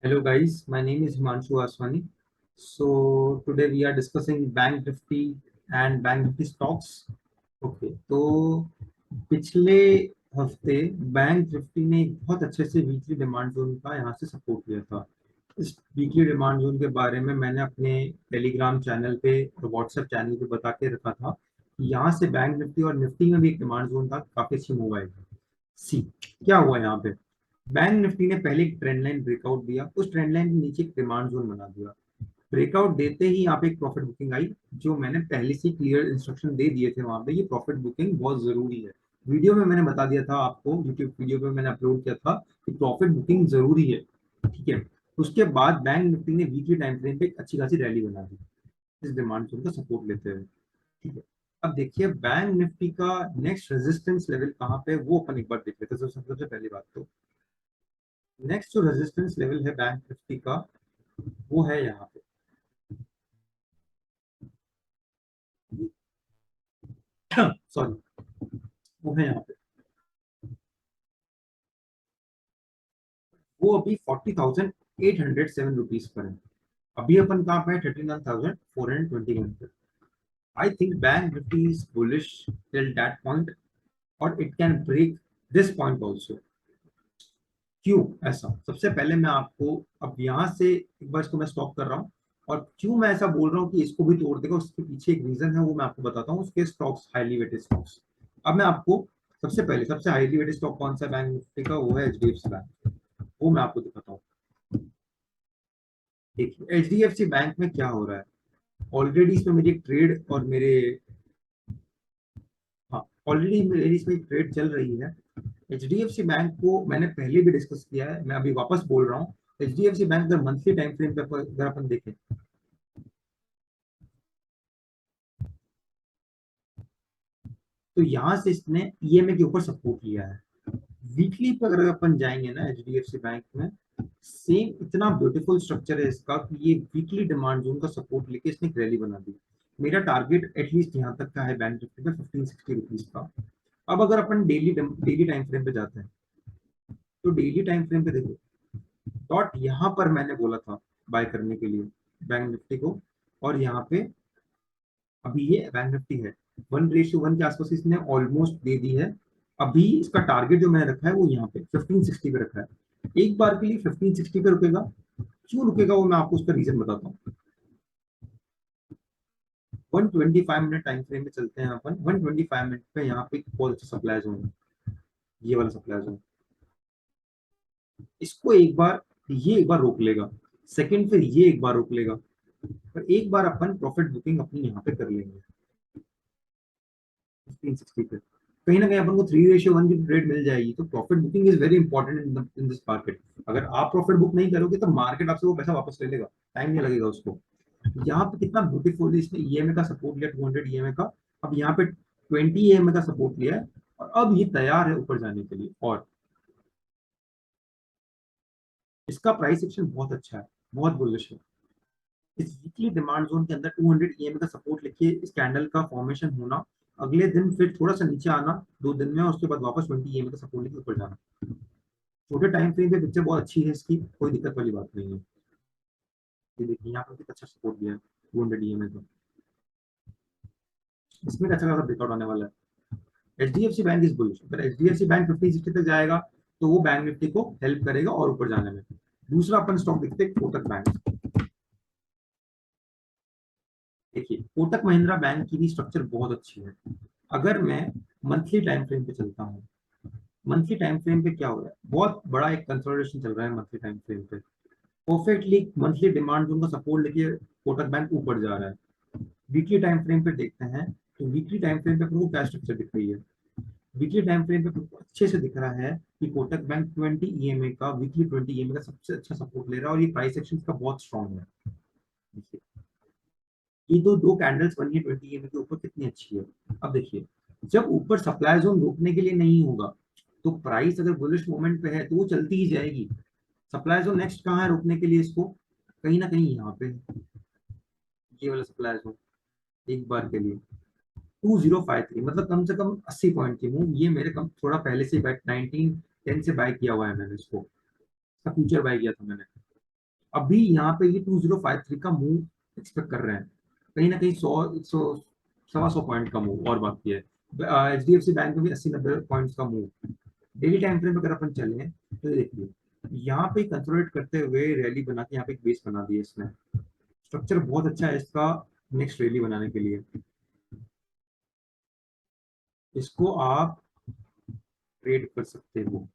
Hello guys, my name is Himanshu Aswani. So today we are discussing Bank Nifty and Bank Nifty stocks. Okay, तो पिछले हफ्ते bank Nifty ने एक बहुत अच्छे से वीकली डिमांड जोन का यहाँ से सपोर्ट लिया था। इस वीकली डिमांड जोन के बारे में मैंने अपने टेलीग्राम चैनल पे और व्हाट्सएप चैनल पे बता के रखा था कि यहाँ से बैंक निफ्टी और निफ्टी में भी एक डिमांड जोन था, काफी अच्छी मूव आएगी। सी क्या हुआ यहाँ पे, बैंक निफ्टी ने पहले एक ट्रेंड लाइन ब्रेकआउट दिया, उस ट्रेंड लाइन के नीचे एक डिमांड जोन बना दिया। ब्रेकआउट देते ही यहाँ पे एक प्रॉफिट बुकिंग आई, जो मैंने पहले से क्लियर इंस्ट्रक्शन दे दिए थे वहां पे। ये प्रॉफिट बुकिंग बहुत जरूरी है। वीडियो में मैंने बता दिया था आपको, यूट्यूब वीडियो पे मैंने अपलोड किया था कि प्रॉफिट बुकिंग जरूरी है। ठीक है, उसके बाद बैंक निफ्टी ने वीकली टाइम फ्रेम पे एक अच्छी खासी रैली बना दी इस डिमांड जोन का सपोर्ट लेते हुए। ठीक है, अब देखिए बैंक निफ्टी का नेक्स्ट रेजिस्टेंस लेवल कहाँ पे है, वो अपन एक बार देख लेते हैं। सबसे पहली बात तो नेक्स्ट जो रेजिस्टेंस लेवल है बैंक निफ्टी का, वो है यहाँ पे। सॉरी, वो है यहाँ पे। वो अभी 40,807 रुपीज पर है। अभी अपन कहाँ पे है, 39,421 पे। I think bank Nifty is bullish till that point, और it can break this point also. क्यों ऐसा, सबसे पहले मैं आपको अब यहाँ से एक बार इसको मैं स्टॉप कर रहा हूँ, और क्यों मैं ऐसा बोल रहा हूँ कि इसको भी तोड़ देगा, उसके पीछे एक रीजन है, वो मैं आपको बताता हूँ। उसके स्टॉक्स, हाईली वेटेड स्टॉक्स। अब मैं आपको सबसे पहले, सबसे हाईली वेटेड स्टॉक कौन सा बैंक निफ्टी का, वो है एचडीएफसी बैंक। वो मैं आपको दिखाता हूँ। देखिए एचडीएफसी बैंक में क्या हो रहा है। ऑलरेडी इसमें मेरी एक ट्रेड और मेरे, हाँ, ऑलरेडी मेरी इसमें एक ट्रेड चल रही है। एचडीएफसी बैंक को मैंने पहले भी डिस्कस किया है, मैं अभी वापस बोल रहा हूँ। एचडीएफसी बैंक अगर मंथली टाइम फ्रेम पे अगर अपन देखें, तो यहाँ से इसने ईएमए के ऊपर सपोर्ट लिया है। वीकली पर अगर अपन जाएंगे ना एचडीएफसी बैंक में, सेम इतना ब्यूटीफुल स्ट्रक्चर है इसका कि ये वीकली डिमांड जोन का सपोर्ट लेके इसने एक रैली बना दी। मेरा टारगेट एटलीस्ट यहाँ तक का है बैंक निफ्टी में, 1560 रुपीज का। अब अगर अपन डेली डेली टाइम फ्रेम पे जाते हैं, तो डेली टाइम फ्रेम पे देखो, डॉट यहाँ पर मैंने बोला था बाय करने के लिए बैंक निफ्टी को, और यहाँ पे अभी ये बैंक निफ्टी है 1:1 के आसपास इसने ऑलमोस्ट दे दी है। अभी इसका टारगेट जो मैंने रखा है वो यहाँ पे 1560 पे रखा है। एक बार के लिए 1560 पे रुकेगा। क्यों रुकेगा वो मैं आपको उसका रीजन बताता हूँ। 125 मिनट टाइम फ्रेम में चलते हैं अपन। 125 मिनट पे यहाँ पे बहुत अच्छा सप्लाई जोन है, ये वाला सप्लाई जोन। इसको एक बार, ये एक बार रोक लेगा, सेकंड फिर ये एक बार रोक लेगा, पर एक बार अपन प्रॉफिट बुकिंग अपनी यहाँ पे कर लेंगे 1560 पे। कहीं ना कहीं अपन को 3:1 की ट्रेड मिल जाएगी। तो profit booking is very important in this market. अगर आप प्रॉफिट बुक नहीं करोगे तो मार्केट आपसे वो पैसा वापस ले लेगा, टाइम नहीं लगेगा उसको। यहाँ पे कितना ब्यूटीफुल इसने ईएमए का सपोर्ट लिया, 200 ईएमए का। अब यहाँ पे 20 ईएमए का सपोर्ट लिया है, और अब ये तैयार है ऊपर जाने के लिए। और इसका प्राइस एक्शन बहुत अच्छा है, बहुत बुलिश है। इस वीकली डिमांड जोन के अंदर 200 ईएमए का सपोर्ट लेके इस कैंडल का फॉर्मेशन होना, अगले दिन फिर थोड़ा सा नीचे आना 2 दिन में, उसके बाद वापस 20 ईएमए का सपोर्ट लेके ऊपर जाना। छोटे टाइम फ्रेम पे पिक्चर बहुत अच्छी है इसकी, कोई दिक्कत वाली बात नहीं है। ये देखिए यहाँ पर कितना अच्छा सपोर्ट दिया है 200 ईएमए का। इसमें अच्छा खासा ब्रेकआउट आने वाला है। HDFC bank is bullish. अगर एचडीएफसी बैंक 50-60 तक जाएगा तो वो बैंक निफ्टी को हेल्प करेगा और ऊपर जाने में। दूसरा अपन स्टॉक देखते हैं कोटक बैंक। देखिए कोटक महिंद्रा बैंक की भी स्ट्रक्चर बहुत अच्छी है। अगर मैं मंथली टाइम फ्रेम पे चलता हूँ, मंथली टाइम फ्रेम पे क्या हो रहा है, बहुत बड़ा एक कंसोलिडेशन चल रहा है मंथली टाइम फ्रेम पे। परफेक्टली मंथली डिमांड जोन का सपोर्ट लेके कोटक बैंक ऊपर जा रहा है। वीकली टाइम फ्रेम पे देखते हैं, तो वीकली टाइम फ्रेम पे आपको क्या स्ट्रक्चर दिख रही है। वीकली टाइम फ्रेम पे आपको अच्छे से दिख रहा है कि कोटक बैंक 20 ईएमए का, वीकली 20 ईएमए का सबसे अच्छा सपोर्ट ले रहा है, और ये प्राइस एक्शन का बहुत स्ट्रॉन्ग है। देखिए ये दो दो कैंडल्स बनी है 20 ईएमए के ऊपर, कितनी अच्छी है। अब देखिए जब ऊपर सप्लाई जोन रोकने के लिए नहीं होगा, तो प्राइस अगर बुलिश मोमेंट पे है तो वो चलती ही जाएगी। सप्लाई जोन नेक्स्ट कहाँ है रोकने के लिए इसको, कहीं ना कहीं यहाँ पे, ये वाला सप्लाई जोन एक बार के लिए 2053, मतलब कम से कम 80 पॉइंट की मूव। ये मेरे कम थोड़ा पहले से बाय 1910 से बाय किया हुआ है मैंने इसको, फ्यूचर बाय किया था मैंने। अभी यहाँ पे ये 2053 का मूव एक्सपेक्ट कर रहे हैं, कहीं ना कहीं 100 100 125 का मूव और बाकी है। HDFC बैंक में भी 80 90 पॉइंट्स का मूव। डेली टाइम फ्रेम अगर अपन चले तो ये देखिए, यहाँ पे कंसोलिडेट करते हुए रैली बना के यहाँ पे एक बेस बना दिया इसने। स्ट्रक्चर बहुत अच्छा है इसका नेक्स्ट रैली बनाने के लिए। इसको आप ट्रेड कर सकते हो।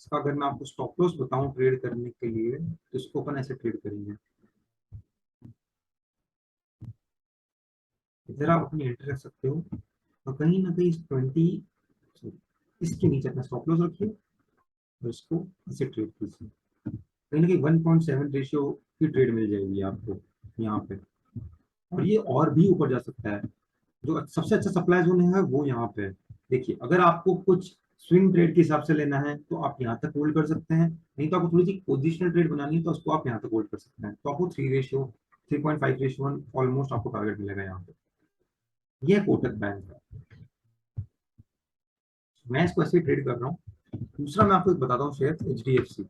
इसका अगर मैं आपको स्टॉप लॉस बताऊं ट्रेड करने के लिए, तो इसको अपन ऐसे ट्रेड करेंगे। इधर आप अपनी एंट्री रख सकते हो, और कहीं ना कहीं इसके नीचे अपना स्टॉप लॉस रखिए, और इसको ऐसे ट्रेड कीजिए। कहीं ना कहीं 1.7 रेशियो की ट्रेड मिल जाएगी आपको यहाँ पे। और ये और भी ऊपर जा सकता है। जो सबसे अच्छा सप्लाई जोन है वो यहाँ पे है। देखिए, अगर आपको कुछ स्विंग ट्रेड के हिसाब से लेना है तो आप यहाँ तक होल्ड कर सकते हैं, नहीं तो आपको थोड़ी सी पोजिशनल ट्रेड बनानी है तो उसको आप यहाँ तक होल्ड कर सकते हैं। तो आपको 3.5 रेशियो 1 ऑलमोस्ट आपको टारगेट मिलेगा यहाँ पे। ये कोटक बैंक है, मैं इसको ऐसे ट्रेड कर रहा हूँ। दूसरा मैं आपको एक बताता हूँ शेयर HDFC।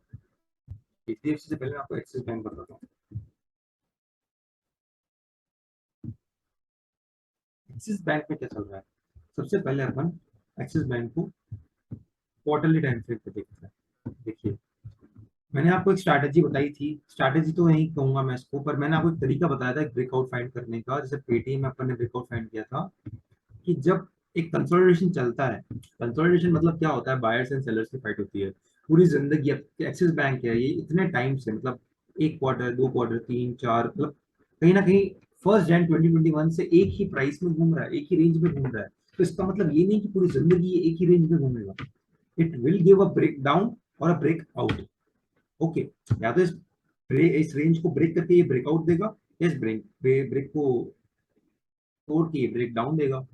HDFC से पहले मैं आपको एक्सिस बैंक बताता हूँ। एक्सिस बैंक में क्या चल रहा है, सबसे पहले अपन एक्सिस बैंक को क्वार्टरली टाइम फ्रेम पे देखते हैं। देखिए, मैंने आपको एक स्ट्रैटेजी बताई थी, स्ट्रैटेजी तो नहीं कहूंगा मैं इसको, पर मैंने आपको एक तरीका बताया था एक ब्रेकआउट फाइंड करने का। जैसे पेटीएम में अपन ने ब्रेकआउट फाइंड किया था कि जब एक कंसोलिडेशन चलता है, कंसोलिडेशन मतलब क्या होता है, बायर्स एंड सेलर्स की फाइट होती है पूरी जिंदगी। अब एक्सिस बैंक है ये इतने टाइम से, मतलब 1 क्वार्टर 2 क्वार्टर 3 4, मतलब कहीं ना कहीं 1 जनवरी 2021 से एक ही प्राइस में घूम रहा है, एक ही रेंज में घूम रहा है। तो इसका मतलब ये नहीं कि पूरी जिंदगी ये एक ही रेंज में घूमेगा। It will give a breakdown और अ ब्रेक आउट। ओके, या तो इस रेंज को ब्रेक करके ये ब्रेकआउट देगा, या इस ब्रेक को तोड़ के ये ब्रेक डाउन देगा।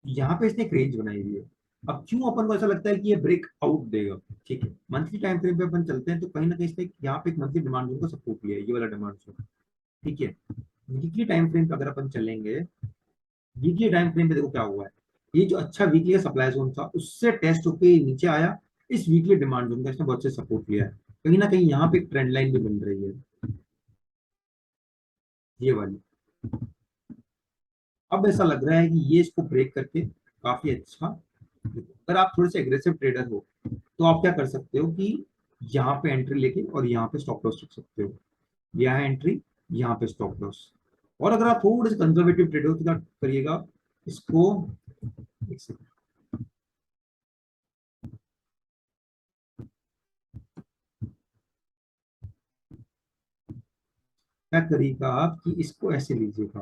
यहाँ पे इसने एक रेंज बनाई हुई है। अब क्यों अपन को ऐसा लगता है कि ये ब्रेक आउट देगा, ठीक है, मंथली टाइम फ्रेम पे अपन चलते हैं तो कहीं ना कहीं इसने यहाँ पे एक मंथली डिमांड जोन को सपोर्ट लिया है, ये वाला डिमांड जोन। ठीक है, वीकली टाइम फ्रेम पे अगर अपन चलेंगे, वीकली टाइम फ्रेम पे देखो क्या हुआ है। ये जो अच्छा वीकली का सप्लाई जोन था उससे टेस्ट होके नीचे आया, इस वीकली डिमांड जोन का इसने बहुत से सपोर्ट लिया है। कहीं ना कहीं यहाँ पे एक ट्रेंड लाइन भी बन रही है, ये वाली। अब ऐसा लग रहा है कि ये इसको ब्रेक करके काफी अच्छा, अगर आप थोड़े से एग्रेसिव ट्रेडर हो तो आप क्या कर सकते हो कि यहाँ पे एंट्री लेके और यहाँ पे स्टॉप लॉस रख सकते हो। यहाँ एंट्री, यहाँ पे स्टॉप लॉस। और अगर आप थोड़े से कंजर्वेटिव ट्रेडर हो तो क्या करिएगा, इसको एक सेकंड, क्या करिएगा आप कि इसको ऐसे लीजिएगा,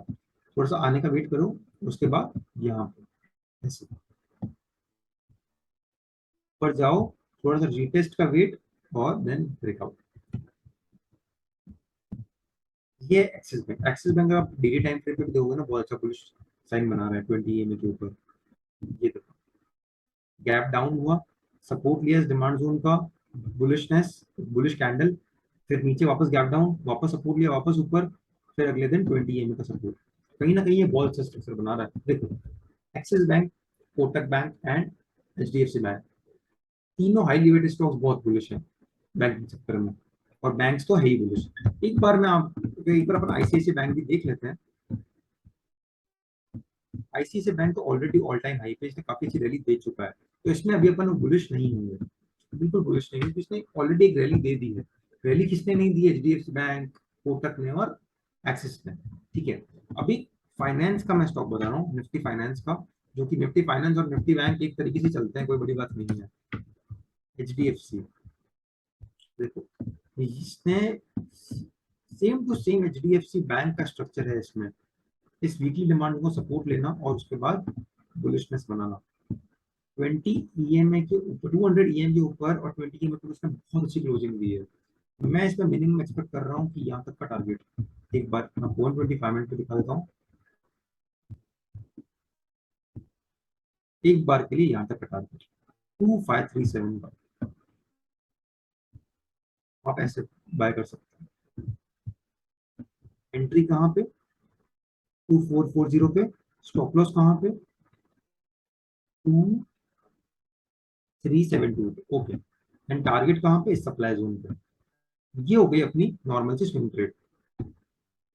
थोड़ा सा आने का वेट करो, उसके बाद यहाँ पे ऐसे ऊपर जाओ, थोड़ा सा रीटेस्ट का वेट, और देन ब्रेकआउट। ये एक्सिस बैंक आप डेली टाइम फ्रेम पे भी देखोगे ना, बहुत अच्छा बुलिश साइन बना रहा है 20 EMA के ऊपर। ये देखो, गैप डाउन हुआ, सपोर्ट लिया इस डिमांड जोन का, बुलिशनेस, बुलिश कैंडल, फिर नीचे वापस गैप डाउन, वापस सपोर्ट लिया, वापस ऊपर, फिर अगले दिन 20 EMA का सपोर्ट। कहीं ना कहीं ये बहुत अच्छा स्ट्रक्चर बना रहा है। देखो, axis bank, Kotak bank and HDFC bank, तीनों हाई लिक्विड स्टॉक्स बहुत बुलिश है बैंकिंग सेक्टर में, और बैंक्स तो है ही बुलिश। एक बार अपन ICICI बैंक भी देख लेते हैं। ICICI बैंक तो ऑलरेडी ऑल टाइम हाई पे, इसने काफी अच्छी रैली दे चुका है, तो इसमें अभी अपन बुलिश नहीं होंगे, बिल्कुल बुलिश नहीं है, इसने ऑलरेडी एक रैली दे दी है। रैली किसने नहीं दी, HDFC बैंक, कोटक ने और एक्सिस ने। ठीक है, अभी फाइनेंस का मैं स्टॉक बता रहा हूँ, निफ्टी फाइनेंस का, जो कि निफ्टी फाइनेंस और निफ्टी बैंक एक तरीके से चलते हैं, कोई बड़ी बात नहीं है। HDFC देखो, इसने same to same HDFC bank का स्ट्रक्चर है इसमें। इस वीकली डिमांड को सपोर्ट लेना और उसके बाद बुलिशनेस बनाना। 20 EMA के ऊपर, 200 EM के ऊपर और 20 EMA के ऊपर उसने बहुत अच्छी क्लोजिंग दी है। मैं इसका मिनिमम एक्सपेक्ट कर रहा हूँ कि यहाँ तक का टारगेट, एक बार मैं 125 मिनट पे दिखा देता हूँ, एक बार के लिए यहाँ तक का टारगेट 2537 का, आप ऐसे बाय कर सकते हैं। एंट्री कहाँ पे, 2440 पे। स्टॉप लॉस कहाँ पे, 372 ओके। एंड टारगेट कहाँ पे, सप्लाई जोन पे। ये हो गई अपनी नॉर्मल सी स्विंग ट्रेड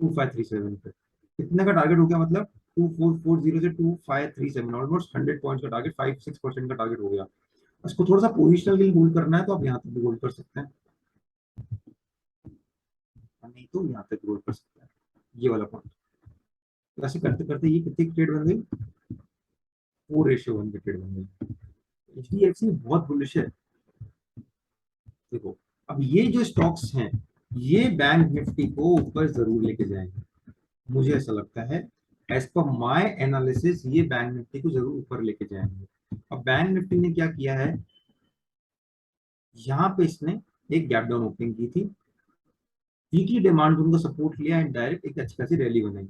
2537 पे। कितने का टारगेट हो गया, मतलब 2440 से 2537, ऑलमोस्ट 100 पॉइंट्स का टारगेट, 5-6% का टारगेट हो गया। उसको थोड़ा सा पोजिशनल के लिए होल्ड करना है तो आप यहाँ तक भी होल्ड कर सकते हैं, और नहीं तो यहाँ तक होल्ड कर सकते हैं, ये वाला पॉइंट। तो ऐसे करते करते ये कितनी ट्रेड बन गई, 4:1 की ट्रेड बन गई। एचडीएफसी बहुत बुलिश है। देखो, अब ये जो स्टॉक्स हैं, ये बैंक निफ्टी को ऊपर जरूर लेके जाएंगे, मुझे ऐसा लगता है। एज पर माय एनालिसिस ये बैंक निफ्टी को जरूर ऊपर लेके जाएंगे। अब बैंक निफ्टी ने क्या किया है, यहाँ पे इसने एक गैप डाउन ओपनिंग की थी, वीकली डिमांड जोन को सपोर्ट लिया एंड डायरेक्ट एक अच्छी खासी रैली बनाई।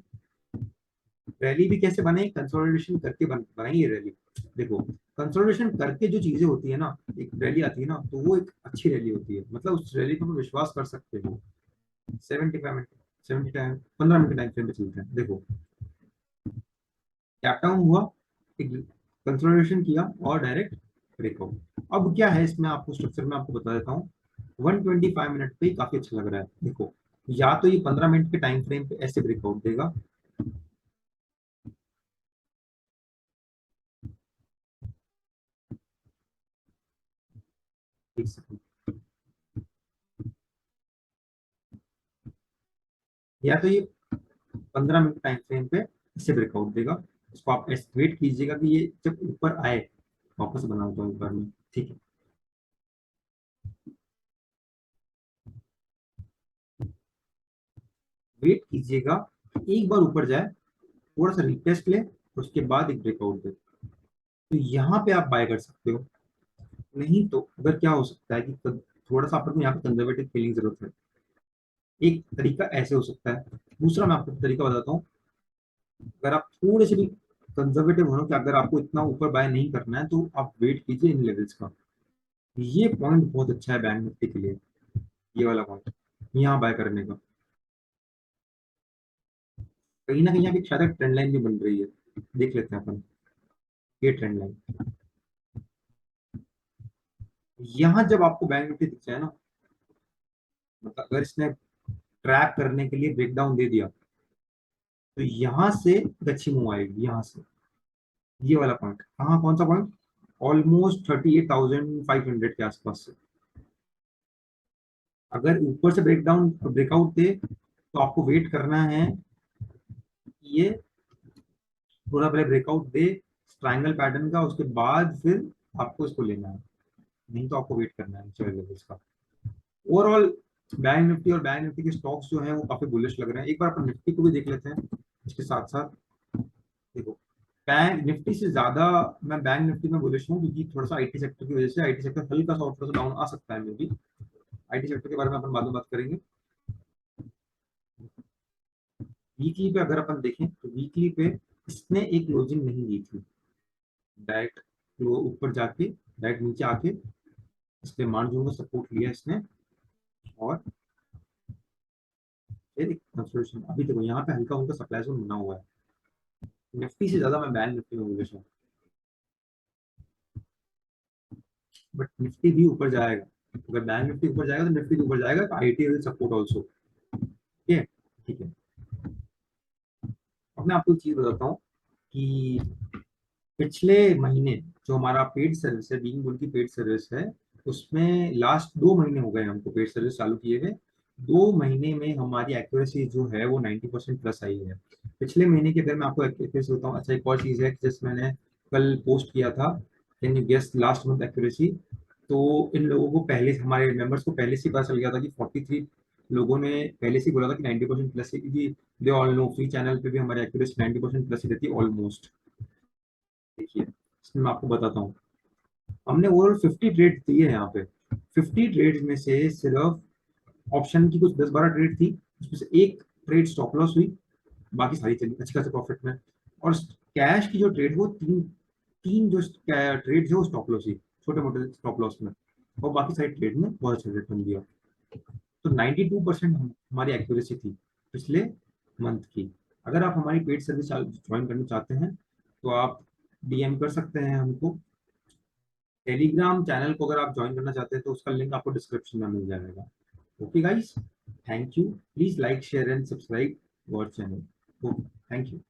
रैली भी कैसे बनाई, कंसोलिडेशन करके बनाई ये रैली। देखो, कंसोलिडेशन करके जो चीजें होती है ना, एक रैली आती है ना, तो वो एक अच्छी रैली होती है, मतलब उस रैली पर विश्वास कर सकते हो। 75 मिनट, 15 मिनट टाइम फ्रेम पे चलते हैं। देखो, टैप डाउन हुआ, एक कंसोलिडेशन किया और डायरेक्ट ब्रेकआउट। अब क्या है इसमें, आपको स्ट्रक्चर में आपको बता देता हूँ। 125 मिनट पे काफी अच्छा लग रहा है। देखो, या तो ये 15 मिनट के टाइम फ्रेम पे ऐसे ब्रेकआउट देगा, एक सेकंड, या तो ये 15 मिनट टाइम फ्रेम पे ऐसे ब्रेकआउट देगा। इसको आप वेट कीजिएगा कि ये जब ऊपर आए, वापस बनाता हूँ ऊपर में, ठीक है। वेट कीजिएगा कि एक बार ऊपर जाए, थोड़ा सा रिटेस्ट ले, उसके बाद एक ब्रेकआउट दे, तो यहाँ पे आप बाय कर सकते हो। नहीं तो अगर क्या हो सकता है कि थोड़ा सा आपको यहाँ पे कंजर्वेटिव फीलिंग जरूरत है, एक तरीका ऐसे हो सकता है। दूसरा मैं आपको तरीका बताता हूँ, अगर आप थोड़े से भी कंजर्वेटिव हो ना, कि अगर आपको इतना ऊपर बाय नहीं करना है, तो आप वेट कीजिए इन लेवल्स का। ये पॉइंट बहुत अच्छा है बैंक निफ्टी के लिए, ये वाला पॉइंट यहाँ बाय करने का। कहीं ना कहीं यहाँ पे शायद ट्रेंड लाइन भी बन रही है, देख लेते हैं अपन। ये ट्रेंड लाइन, यहाँ जब आपको बैंक निफ्टी दिख जाए ना, मतलब अगर इसने ट्रैप करने के लिए ब्रेकडाउन दे दिया, तो यहाँ से एक अच्छी मूव आएगी, यहाँ से ये वाला पॉइंट, कहाँ, कौन सा पॉइंट, ऑलमोस्ट 38,500 के आसपास से। अगर ऊपर से ब्रेकडाउन ब्रेकआउट दे, तो आपको वेट करना है कि ये थोड़ा पहले ब्रेकआउट दे ट्रायंगल पैटर्न का, उसके बाद फिर आपको इसको लेना है, नहीं तो आपको वेट करना है चलो लेवल्स का। ओवरऑल बैंक निफ्टी और बैंक निफ्टी के स्टॉक्स जो हैं वो काफी बुलिश लग रहे हैं। एक बार अपन निफ्टी को भी देख लेते हैं इसके साथ साथ। देखो, बैंक निफ्टी से ज्यादा मैं बैंक निफ्टी में बुलिश हूँ, क्योंकि थोड़ा सा आईटी सेक्टर की वजह से, आईटी सेक्टर हल्का सा थोड़ा सा डाउन आ सकता है मे भी। आईटी सेक्टर के बारे में अपन बाद में बात करेंगे। वीकली पे अगर अपन देखें तो वीकली पे इसने एक क्लोजिंग नहीं दी थी, डायरेक्ट ऊपर जाके डायरेक्ट नीचे आके इसने मान जोन को सपोर्ट लिया इसने, और फिर एक कंसोलिडेशन। अभी देखो यहाँ पे हल्का हल्का सप्लाई जोन बना हुआ है। निफ्टी से ज्यादा मैं बैंक निफ्टी में बुलिश हूँ, बट निफ्टी भी ऊपर जाएगा। अगर बैंक निफ्टी ऊपर जाएगा तो निफ्टी भी ऊपर जाएगा, आईटी विल सपोर्ट ऑल्सो, ठीक है। ठीक है, अब मैं आपको एक चीज बताता हूँ कि पिछले महीने जो हमारा पेड सर्विस है, बीइंग बुल की पेड सर्विस है, उसमें लास्ट 2 महीने हो गए हमको पेड सर्विस चालू किए हुए। 2 महीने में हमारी एक्यूरेसी जो है वो 90% प्लस आई है। पिछले महीने की अगर मैं आपको एक्यूरेसी बताऊँ, अच्छा एक और चीज़ है कि जैसे मैंने कल पोस्ट किया था, can you guess last month accuracy, तो इन लोगों को पहले, हमारे मेंबर्स को पहले से पता चल गया था कि 43 लोगों ने पहले से बोला था कि 90% प्लस है, क्योंकि they all know free channel पे भी हमारी एक्यूरेसी 90% प्लस ही रहती है ऑलमोस्ट। देखिए, इसमें मैं आपको बताता हूँ, हमने ओवरऑल 50 ट्रेड दिए हैं यहाँ पे। 50 ट्रेड में से सिर्फ ऑप्शन की कुछ 10-12 ट्रेड थी, उसमें से एक ट्रेड स्टॉप लॉस हुई, बाकी सारी चली अच्छी खासी प्रॉफिट में। और कैश की जो ट्रेड, वो तीन तीन जो ट्रेड है वो स्टॉप लॉस हुई, छोटे मोटे स्टॉप लॉस में, और बाकी सारी ट्रेड में बहुत अच्छा रिटर्न दिया। तो 92% हमारी एक्यूरेसी थी पिछले मंथ की। अगर आप हमारी पेड सर्विस ज्वाइन करना चाहते हैं, तो आप डीएम कर सकते हैं हमको, टेलीग्राम चैनल को अगर आप ज्वाइन करना चाहते हैं तो उसका लिंक आपको डिस्क्रिप्शन में मिल जाएगा। Okay guys, thank you, please like share and subscribe our channel. Okay, thank you.